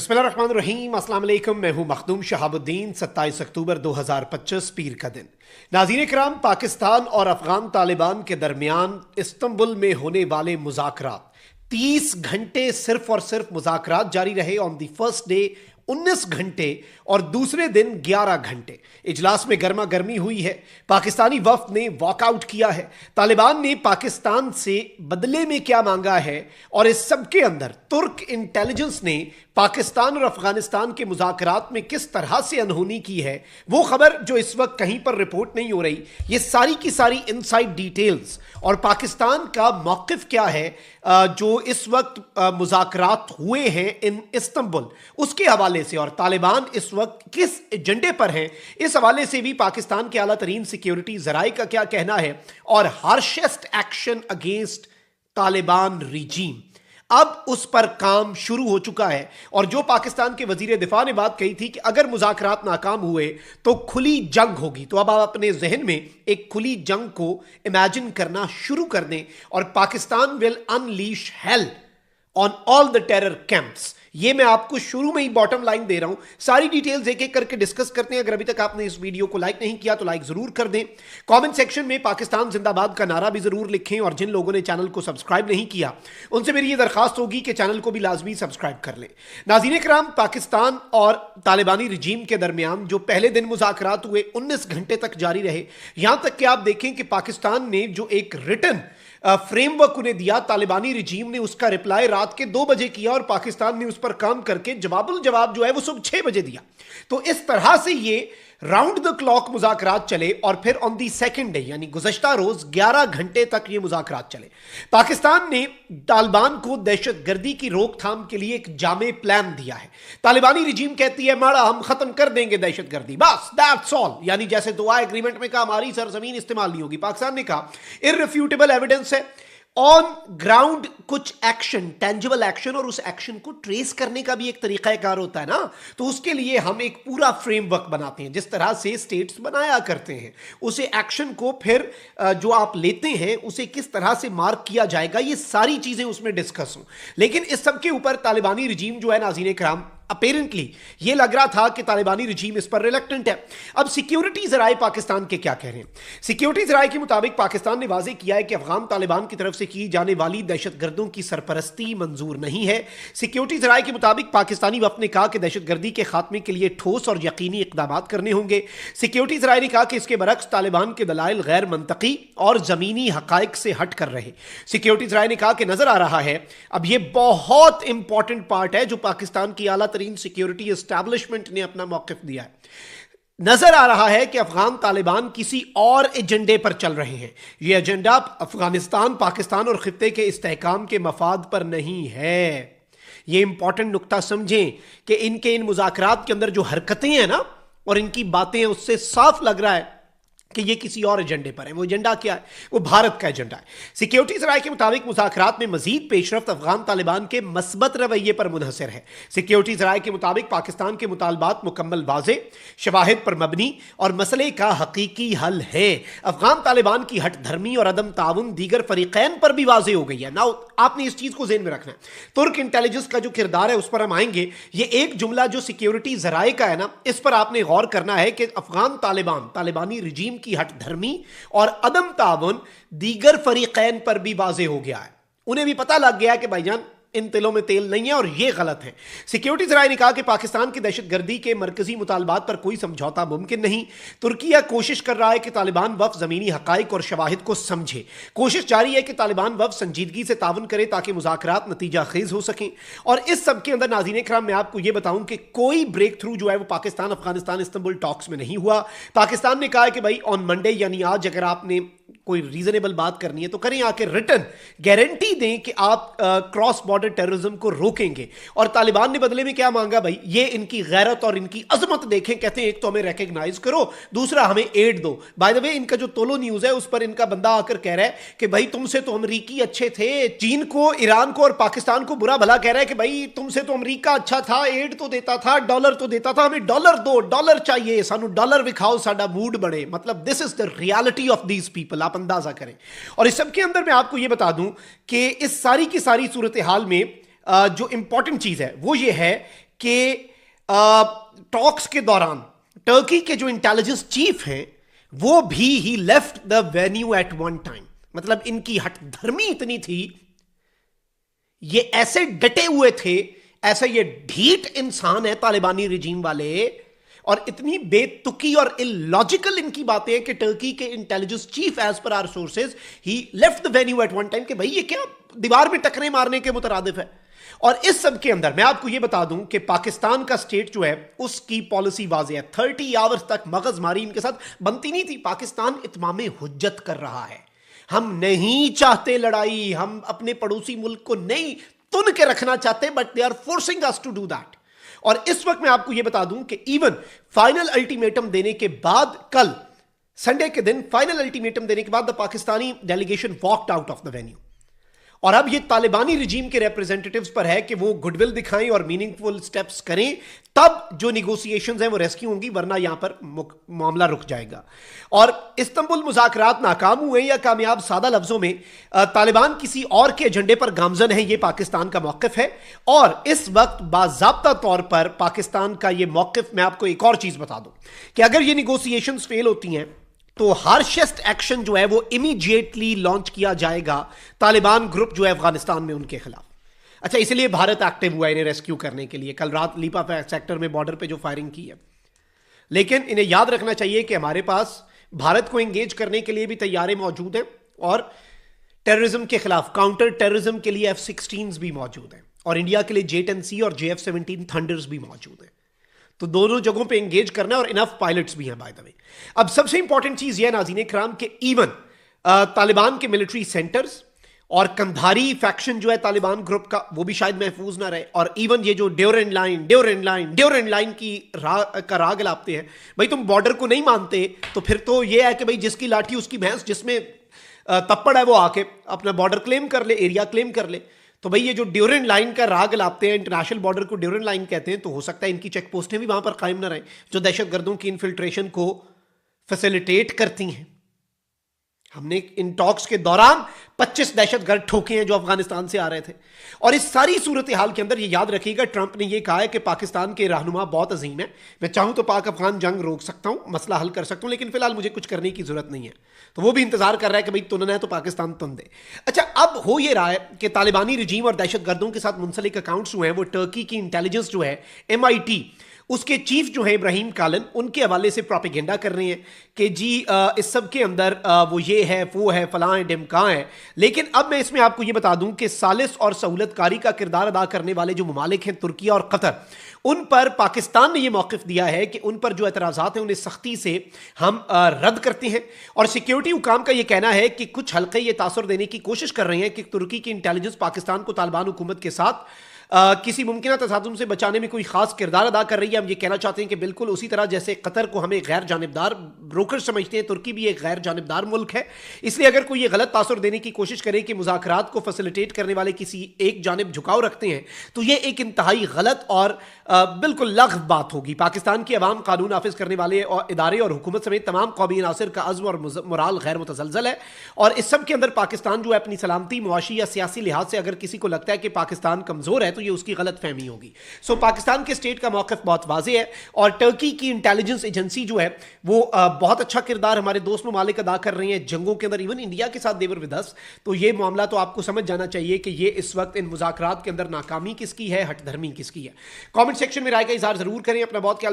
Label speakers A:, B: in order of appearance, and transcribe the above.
A: बिस्मिल्लाहिर्रहमानिर्रहीम, अस्सलाम वालेकुम। मैं हूं मखदूम शहाबुद्दीन। 27 अक्टूबर 2025 पीर का दिन। नाज़रीन कराम, पाकिस्तान और अफगान तालिबान के दरमियान इस्तंबुल में होने वाले मुज़ाकरात 30 घंटे सिर्फ और सिर्फ मुज़ाकरात जारी रहे। ऑन द फर्स्ट डे 19 घंटे और दूसरे दिन 11 घंटे इजलास में गर्मा गर्मी हुई है। पाकिस्तानी वफ्द ने वॉकआउट किया है। तालिबान ने पाकिस्तान से बदले में क्या मांगा है और इस सब के अंदर तुर्क इंटेलिजेंस ने पाकिस्तान और अफगानिस्तान के मुज़ाकरात में किस तरह से अनहोनी की है, वो खबर जो इस वक्त कहीं पर रिपोर्ट नहीं हो रही, ये सारी की सारी इनसाइड डिटेल्स और पाकिस्तान का मौक़िफ़ क्या है जो इस वक्त मुज़ाकरात हुए हैं इन इस्तंबुल, उसके हवाले से, और तालिबान इस वक्त किस एजेंडे पर हैं, इस हवाले से भी पाकिस्तान के आला तरीन सिक्योरिटी ज़राए का क्या कहना है और harshest action against Taliban regime, अब उस पर काम शुरू हो चुका है। और जो पाकिस्तान के वजीर दिफा ने बात कही थी कि अगर मुज़ाकरात नाकाम हुए तो खुली जंग होगी, तो अब आप अपने जहन में एक खुली जंग को इमेजिन करना शुरू कर दें और Pakistan will unleash hello on all the terror camps. ये मैं आपको शुरू में ही बॉटम लाइन दे रहा हूं। सारी डिटेल्स एक एक करके डिस्कस करते हैं। अगर अभी तक आपने इस वीडियो को लाइक नहीं किया तो लाइक जरूर कर दें। कमेंट सेक्शन में पाकिस्तान जिंदाबाद का नारा भी जरूर लिखें और जिन लोगों ने चैनल को सब्सक्राइब नहीं किया उनसे मेरी ये दरखास्त होगी कि चैनल को भी लाजमी सब्सक्राइब कर लें। नाज़रीन कराम, पाकिस्तान और तालिबानी रजीम के दरमियान जो पहले दिन मुज़ाकरात हुए 19 घंटे तक जारी रहे। यहां तक कि आप देखें कि पाकिस्तान ने जो एक रिटन फ्रेमवर्क उन्हें दिया, तालिबानी रजीम ने उसका रिप्लाई रात के 2 बजे किया और पाकिस्तान ने उस पर काम करके जवाबुल जवाब जो है वो सुबह 6 बजे दिया। तो इस तरह से ये राउंड द क्लॉक मुज़ाकरात चले और फिर ऑन दी सेकंड डे यानी गुज़श्ता रोज 11 घंटे तक ये मुज़ाकरात चले। पाकिस्तान ने तालिबान को दहशतगर्दी की रोकथाम के लिए एक जामे प्लान दिया है। तालिबानी रजीम कहती है माड़ा हम खत्म कर देंगे दहशतगर्दी, बस दैट्स ऑल, यानी जैसे दुआ एग्रीमेंट में कहा हमारी सरजमीन इस्तेमाल नहीं होगी। पाकिस्तान ने कहा इररिफ्यूटेबल एविडेंस है, ऑन ग्राउंड कुछ एक्शन, टेंजिबल एक्शन, और उस एक्शन को ट्रेस करने का भी एक तरीकाकार होता है ना, तो उसके लिए हम एक पूरा फ्रेमवर्क बनाते हैं जिस तरह से स्टेट्स बनाया करते हैं। उसे एक्शन को फिर जो आप लेते हैं उसे किस तरह से मार्क किया जाएगा, ये सारी चीजें उसमें डिस्कस हों। लेकिन इस सब के ऊपर तालिबानी रजीम जो है, नाज़रीन कराम, अपेरेंटली ये लग रहा था कि तालिबानी रजीम इस पर रिलक्टेंट है। अब सिक्योरिटी ज़राए पाकिस्तान के क्या कह रहे हैं? सिक्योरिटी ज़राए के मुताबिक पाकिस्तान ने वाज़ेह किया है कि अफगान तालिबान की तरफ से की जाने वाली दहशतगर्दों की सरपरस्ती मंजूर नहीं है। सिक्योरिटी ज़राए के मुताबिक पाकिस्तानी वफ़द ने कहा कि दहशतगर्दी के खात्मे के लिए ठोस और यकीनी इक़दाम करने होंगे। सिक्योरिटी ज़राए ने कहा कि इसके बरक्स तालिबान के दलाइल गैर मंतकी और ज़मीनी हक़ाइक़ से हट कर रहे। सिक्योरिटी ज़राए ने कहा कि नज़र आ रहा है, अब ये बहुत इंपॉर्टेंट पार्ट है जो पाकिस्तान की आला सिक्योरिटी एस्टैब्लिशमेंट ने अपना मौक़िफ़ दिया है, नजर आ रहा है कि अफगान तालिबान किसी और एजेंडे पर चल रहे हैं। यह एजेंडा अफगानिस्तान, पाकिस्तान और खित्ते के इस्तेहकाम के मफाद पर नहीं है। यह इंपॉर्टेंट नुक्ता समझें कि इनके इन मुज़ाकरात के अंदर जो हरकतें हैं ना और इनकी बातें हैं, उससे साफ लग रहा है कि ये किसी और एजेंडे पर है। वो एजेंडा क्या है? वो भारत का एजेंडा है। सिक्योरिटी ज़राए के मुताबिक मुज़ाकरात में मजीद पेशरफ्त अफगान तालिबान के मस्बत रवैये पर मुनहसर है। सिक्योरिटी ज़राए के मुताबिक पाकिस्तान के मुतालबात मुकम्मल वाज़ेह, शवाहिद पर मबनी और मसले का हकीकी हल है। अफगान तालिबान की हट धर्मी और अदम ताउन दीगर फरीक़ैन पर भी वाज़ेह हो गई है। नाउ आपने इस चीज़ को ज़हन में रखना है। तुर्क इंटेलिजेंस का जो किरदार है उस पर हम आएंगे। ये एक जुमला जो सिक्योरिटी ज़राए का है ना, इस पर आपने गौर करना है कि अफगान तालिबान, तालिबानी रजीम की हट धर्मी और अदम ताउन दीगर फरीक़ैन पर भी वाज़ेह हो गया है। उन्हें भी पता लग गया कि भाईजान इन तिलों में तेल नहीं है और यह गलत है। सिक्योरिटी ज़राए ने कहा कि पाकिस्तान की दहशतगर्दी के मरकजी मुतालबात पर कोई समझौता मुमकिन नहीं। तुर्किया कोशिश कर रहा है कि तालिबान वफ़द ज़मीनी हक़ाइक़ और शवाहिद को समझे। कोशिश जारी है कि तालिबान वफ़द संजीदगी से तावन करे ताकि मुज़ाकरात नतीजा खेज़ हो सकें। और इस सब के अंदर नाज़रीन कराम, मैं आपको यह बताऊं कि कोई ब्रेक थ्रू जो है वो पाकिस्तान अफगानिस्तान इस्तंबुल टॉक्स में नहीं हुआ। पाकिस्तान ने कहा है कि भाई ऑन मंडे यानी आज अगर आपने कोई रीजनेबल बात करनी है तो करें, आके रिटर्न गारंटी दें कि आप क्रॉस बॉर्डर टेररिज्म को रोकेंगे। और तालिबान ने बदले में क्या मांगा? भाई ये इनकी गैरत और इनकी अजमत देखें। कहते हैं एक तो हमें रिकग्नाइज करो, दूसरा हमें एड दो। बाय द वे, इनका जो तोलो न्यूज है उस पर इनका बंदा आकर कह रहा है कि भाई तुमसे तो अमरीकी अच्छे थे। चीन को, ईरान को और पाकिस्तान को बुरा भला कह रहा है कि भाई तुमसे तो अमरीका अच्छा था, एड तो देता था, डॉलर तो देता था, हमें डॉलर दो, डॉलर चाहिए, सानू डॉलर विखाओ, साडा मूड बढ़े। मतलब this is the reality of these people, आप अंदाजा करें। और इस सब के अंदर मैं आपको यह बता दूं कि इस सारी की सारी सूरत हाल में जो इंपॉर्टेंट चीज है वो ये है कि टॉक्स के दौरान टर्की के जो इंटेलिजेंस चीफ हैं वो भी ही left the venue at one time. मतलब इनकी हठधर्मी इतनी थी, ये ऐसे डटे हुए थे, ऐसे ये ढीठ इंसान है तालिबानी रिजीम वाले, और इतनी बेतुकी और इलॉजिकल इनकी बातें हैं कि टर्की के intelligence chief as per our sources ही left the venue at one time कि भाई ये क्या दीवार में टकरे मारने के मुतरादिफ है। और इस सब के अंदर मैं आपको यह बता दूं कि पाकिस्तान का स्टेट जो है उसकी पॉलिसी वाज़ेह है। 30 आवर्स तक मगजमारी इनके साथ बनती नहीं थी। पाकिस्तान इत्माम हुज्जत कर रहा है, हम नहीं चाहते लड़ाई, हम अपने पड़ोसी मुल्क को नहीं तुन के रखना चाहते, but they are forcing us to do that. और इस वक्त मैं आपको यह बता दूं कि इवन फाइनल अल्टीमेटम देने के बाद, कल संडे के दिन फाइनल अल्टीमेटम देने के बाद the Pakistani delegation walked out of the venue. और अब ये तालिबानी रिजीम के रिप्रेजेंटेटिव्स पर है कि वो गुडविल दिखाएं और मीनिंगफुल स्टेप्स करें, तब जो निगोसिएशंस हैं वो रेस्क्यू होंगी, वरना यहां पर मामला रुक जाएगा। और इस्तंबुल मुज़ाकरात नाकाम हुए या कामयाब, सादा लफ्जों में तालिबान किसी और के एजेंडे पर गामजन है, ये पाकिस्तान का मौक़िफ़ है। और इस वक्त बाज़ाब्ता तौर पर पाकिस्तान का ये मौक़िफ़, मैं आपको एक और चीज़ बता दूं कि अगर ये निगोसिएशंस फेल होती हैं तो हार्शेस्ट एक्शन जो है वो इमीडिएटली लॉन्च किया जाएगा तालिबान ग्रुप जो है अफगानिस्तान में उनके खिलाफ। अच्छा, इसलिए भारत एक्टिव हुआ इन्हें रेस्क्यू करने के लिए। कल रात लीपा सेक्टर में बॉर्डर पे जो फायरिंग की है, लेकिन इन्हें याद रखना चाहिए कि हमारे पास भारत को एंगेज करने के लिए भी तैयारे मौजूद हैं और टेररिज्म के खिलाफ काउंटर टेररिज्म के लिए F-16s भी मौजूद हैं और इंडिया के लिए J-10C और JF-17 थंडर्स भी मौजूद हैं। तो दोनों जगहों पे एंगेज करना है और इनफ पायलट्स भी हैं बाय द वे। अब सबसे इंपॉर्टेंट चीज यह नाज़रीन इकराम के इवन तालिबान के मिलिट्री सेंटर्स और कंधारी फैक्शन जो है तालिबान ग्रुप का, वो भी शायद महफूज ना रहे। और इवन ये जो ड्यूरेंड लाइन की का राग लापते हैं, भाई तुम बॉर्डर को नहीं मानते तो फिर तो ये है कि भाई जिसकी लाठी उसकी भैंस, जिसमें तप्पड़ है वो आके अपना बॉर्डर क्लेम कर ले, एरिया क्लेम कर ले। तो भाई ये जो ड्यूरेंड लाइन का राग लापते हैं, इंटरनेशनल बॉर्डर को ड्यूरेंड लाइन कहते हैं, तो हो सकता है इनकी चेक पोस्टें भी वहां पर कायम ना रहें जो दहशतगर्दों की इन्फिल्ट्रेशन को फैसिलिटेट करती हैं। हमने इन टॉक्स के दौरान 25 दहशतगर्द ठोके हैं जो अफगानिस्तान से आ रहे थे। और इस सारी सूरत हाल के अंदर ये याद रखिएगा, ट्रंप ने ये कहा है कि पाकिस्तान के रहनुमा बहुत अजीम है, मैं चाहूं तो पाक अफगान जंग रोक सकता हूं, मसला हल कर सकता हूं, लेकिन फिलहाल मुझे कुछ करने की जरूरत नहीं है। तो वो भी इंतजार कर रहा है कि भाई तुनना है तो पाकिस्तान तुन दे। अच्छा, अब हो ये रहा है कि तालिबानी रिजीम और दहशतगर्दों के साथ मुंसलिक अकाउंट्स जो हैं वो टर्की की इंटेलिजेंस जो है MIT, उसके चीफ जो है इब्राहिम कालन, उनके हवाले से प्रोपेगेंडा कर रहे हैं कि जी इस सब के अंदर वो ये है, वो है, फलां है, ढिमकां है। लेकिन अब मैं इसमें आपको ये बता दूं कि सालिस और सहूलतकारी का किरदार अदा करने वाले जो ममालिक हैं तुर्की और कतर, उन पर पाकिस्तान ने यह मौक़िफ़ दिया है कि उन पर जो एतराज़ात हैं उन्हें सख्ती से हम रद्द करते हैं। और सिक्योरिटी हुकाम का यह कहना है कि कुछ हल्के ये तासुर देने की कोशिश कर रहे हैं कि तुर्की की इंटेलिजेंस पाकिस्तान को तालिबान हुकूमत के साथ किसी मुमकिन तसादुम से बचाने में कोई खास किरदार अदा कर रही है। हम ये कहना चाहते हैं कि बिल्कुल उसी तरह जैसे कतर को हमें गैर जानिबदार ब्रोकर समझते हैं, तुर्की भी एक गैर जानिबदार मुल्क है। इसलिए अगर कोई ये गलत तासुर देने की कोशिश करे कि मुज़ाकरात को फैसिलिटेट करने वाले किसी एक जानिब झुकाव रखते हैं, तो ये एक इंतहाई गलत और बिल्कुल लग़्व बात होगी। पाकिस्तान की अवाम कानून नाफिज करने वाले और इदारे और हुकूमत समेत तमाम कौमी अनासर का अज़्म और मोराल गैर मुतज़लज़ल है। और इस सब के अंदर पाकिस्तान जो है अपनी सलामती, मुआशी या सियासी लिहाज से अगर किसी को लगता है कि पाकिस्तान कमज़ोर है तो ये उसकी गलत फहमी होगी। सो पाकिस्तान के स्टेट का मौक़िफ़ बहुत वाज़ेह है और टर्की की इंटेलिजेंस एजेंसी जो है वो बहुत अच्छा किरदार हमारे दोस्त ममालिक अदा कर रही हैं जंगों के अंदर, इवन इंडिया के साथ देवर विद अस। तो ये मामला तो आपको समझ जाना चाहिए कि ये इस वक्त इन मुज़ाकरात के अंदर नाकामी किसकी है, हठधर्मी किसकी है। कमेंट सेक्शन में राय का इज़हार जरूर करें। अपना बहुत ख्याल